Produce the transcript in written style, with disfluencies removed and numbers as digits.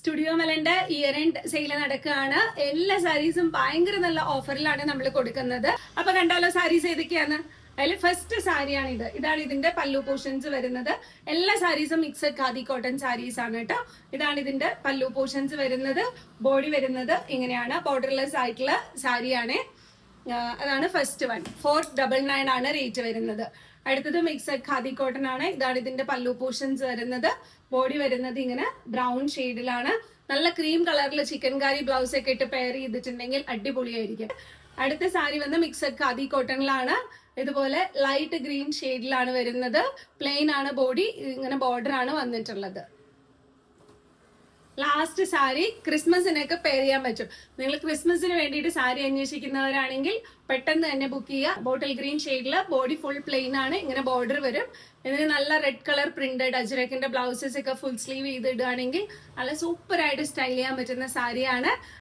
Studio മെലന്റെ year end sale നടക്കുകയാണ്. എല്ലാ സാരീസും ഭയങ്കര നല്ല ഓഫറിലാണ് നമ്മൾ കൊടുക്കുന്നത്. അപ്പൊ കണ്ടാലോ സാരീസ് ഏതൊക്കെയാണ്? അതിൽ ഫസ്റ്റ് സാരിയാണ് ഇത്. ഇതാണ് ഇതിന്റെ പല്ലു പോർഷൻസ് വരുന്നത്. എല്ലാ സാരീസും മിക്സഡ് ഖാദി കോട്ടൺ സാരീസ് ആണ് കേട്ടോ. ഇതാണ് ഇതിന്റെ പല്ലു പോർഷൻസ് വരുന്നത്. ബോഡി വരുന്നത് ഇങ്ങനെയാണ്, ബോർഡർലെസ് ആയിട്ടുള്ള സാരിയാണ്. അതാണ് ഫസ്റ്റ് വൺ. 499 ആണ് റേറ്റ് വരുന്നത്. അടുത്തത് മിക്സഡ് ഖാദി കോട്ടൺ ആണ്. ഇതാണ് ഇതിന്റെ പല്ലു പോർഷൻസ് വരുന്നത്. ബോഡി വരുന്നത് ഇങ്ങനെ ബ്രൗൺ ഷെയ്ഡിലാണ്. നല്ല ക്രീം കളറിൽ ചിക്കൻ കാരി ബ്ലൗസ് ഒക്കെ ഇട്ട് പെയർ ചെയ്തിട്ടുണ്ടെങ്കിൽ അടിപൊളിയായിരിക്കും. അടുത്ത സാരി വന്ന് മിക്സഡ് ഖാദി കോട്ടണിലാണ്. ഇതുപോലെ ലൈറ്റ് ഗ്രീൻ ഷെയ്ഡിലാണ് വരുന്നത്. പ്ലെയിൻ ആണ് ബോഡി, ഇങ്ങനെ ബോർഡർ ആണ് വന്നിട്ടുള്ളത്. ലാസ്റ്റ് സാരി ക്രിസ്മസിനൊക്കെ പെയർ ചെയ്യാൻ പറ്റും. നിങ്ങൾ ക്രിസ്മസിന് വേണ്ടിയിട്ട് സാരി അന്വേഷിക്കുന്നവരാണെങ്കിൽ പെട്ടെന്ന് തന്നെ ബുക്ക് ചെയ്യുക. ബോട്ടിൽ ഗ്രീൻ ഷെയ്ഡില് ബോഡി ഫുൾ പ്ലെയിൻ ആണ്, ഇങ്ങനെ ബോർഡർ വരും. ഇതിന് നല്ല റെഡ് കളർ പ്രിന്റഡ് അജ്രക്കിന്റെ ബ്ലൗസസ് ഒക്കെ ഫുൾ സ്ലീവ് ചെയ്തിടുകയാണെങ്കിൽ നല്ല സൂപ്പർ ആയിട്ട് സ്റ്റൈൽ ചെയ്യാൻ പറ്റുന്ന സാരിയാണ്.